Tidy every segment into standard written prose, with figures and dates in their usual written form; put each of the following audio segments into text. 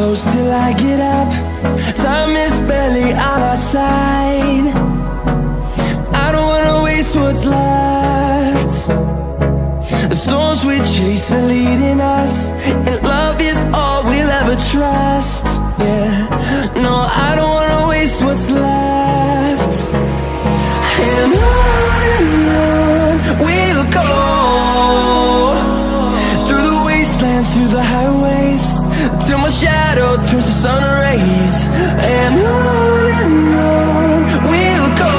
close till I get up. Time is barely on our side. I don't wanna waste what's left. The storms we chase are leading us, and love is all we'll ever trust. Yeah, no, I don't wanna waste what's left. And on we'll go, through the wastelands, through the highways, till my shadow turns to sun rays. And on we'll go,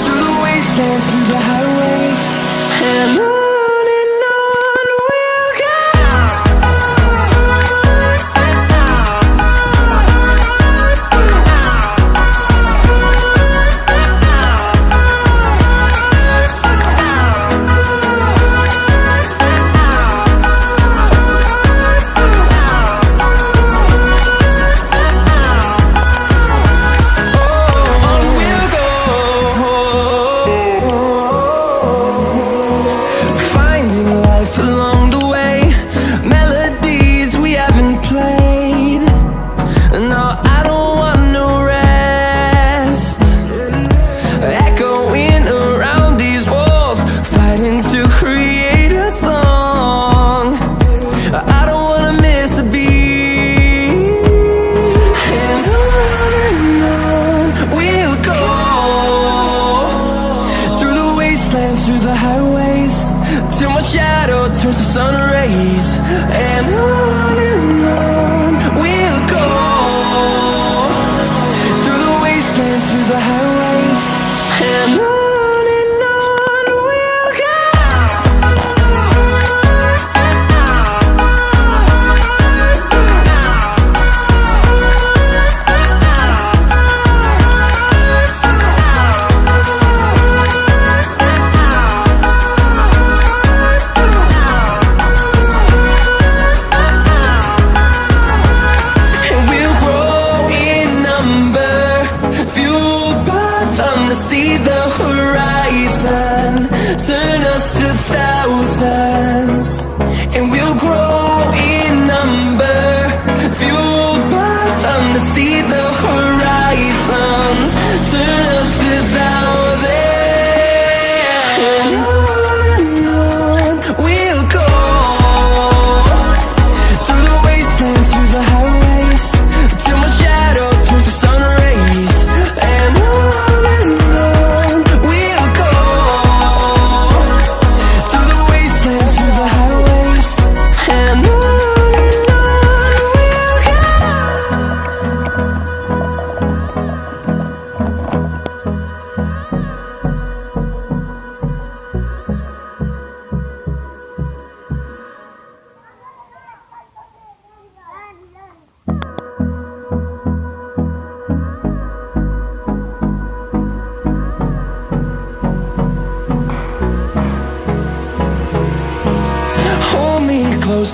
through the wastelands, through the highways, and on we'll go.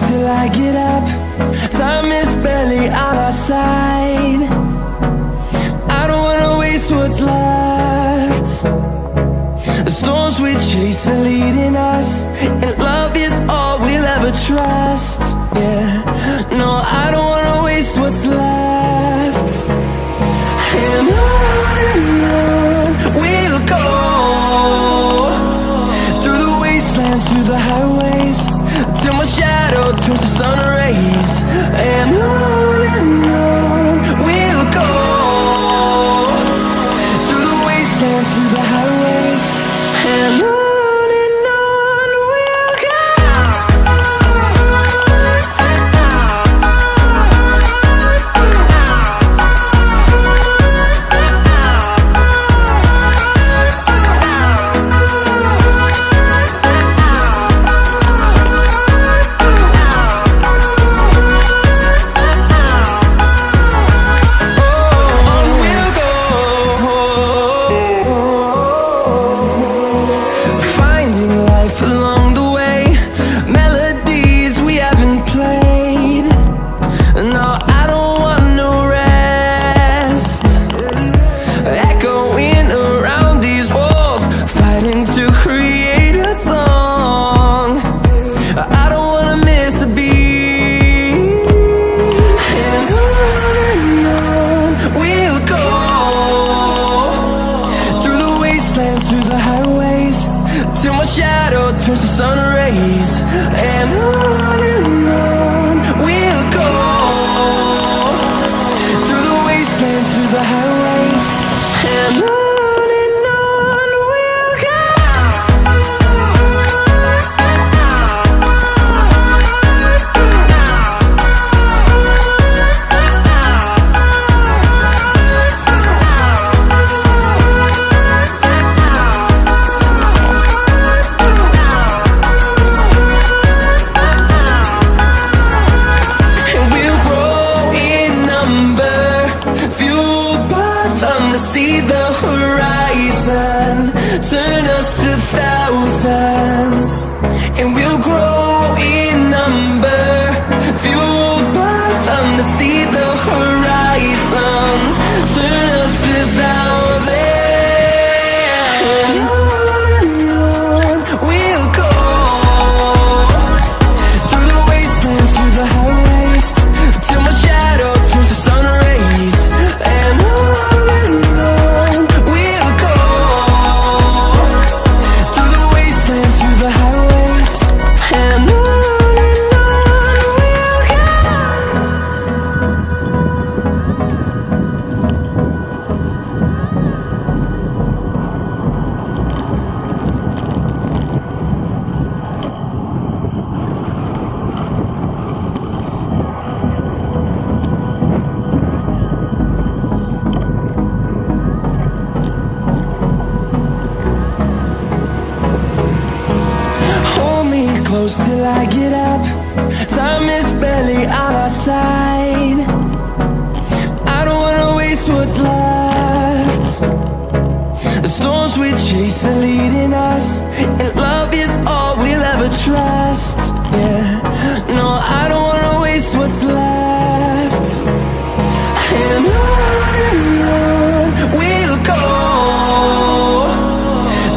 Till I get up, time is barely on our side. I don't wanna waste what's left. The storms we chase are leading us, and love is all we'll ever trust. Yeah, no, I don't wanna waste what's left. And on we'll go, through the wastelands, through the highways, till my shadow turns to sun rays. And on we'll go, through the wastelands, through the highways, and on we'll go. the highways, and on we'll go. And we'll grow in number, fueled by them to see the horizon, turn us to thousands. And we'll grow in number, fueled by them to see the horizon, turn us to thousands. And on we'll go, through the wastelands, through the highways, till my shadow turns to sun rays. And on we'll go, through the wastelands, through the highways, and on we'll go. Hold me close till I get up. Time is barely on our side. I don't wanna waste what's left. The storms we chase are leading us, and love is all we'll ever trust. Yeah, no, I don't wanna waste what's left. And on we'll go,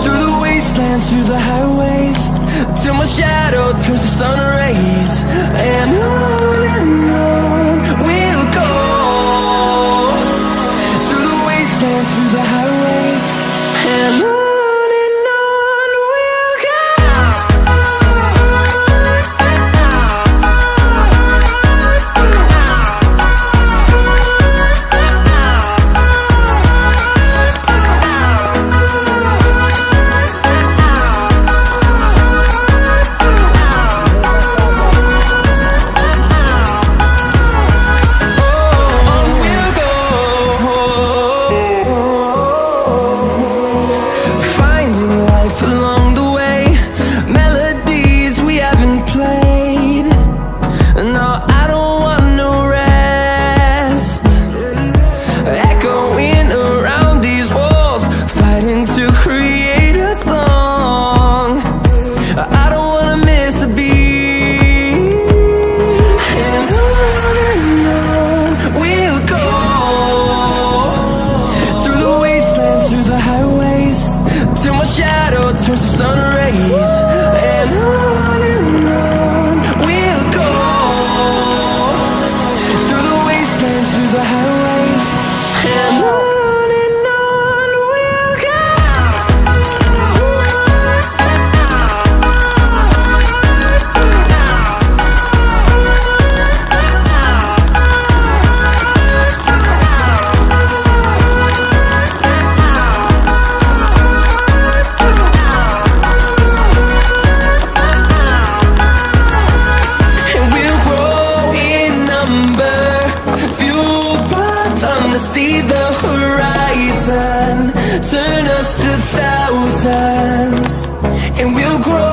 through the wastelands, through the highways, till my shadow turns to sun rays. And on we'll go, through the wastelands, through the highways, and on we'll go. Finding life along the way, melodies we haven't played. No, I don't want no rest. Echoing around these walls, fighting to create a song. I don't wanna miss a beat. And on we'll go, through the wastelands, through the highways, till my shadow turns to sun rays. And on we'll go, through the wastelands, through the highways, and on we'll go. And we'll grow in number, fueled by them to see the horizon, turn us to thousands. And we'll grow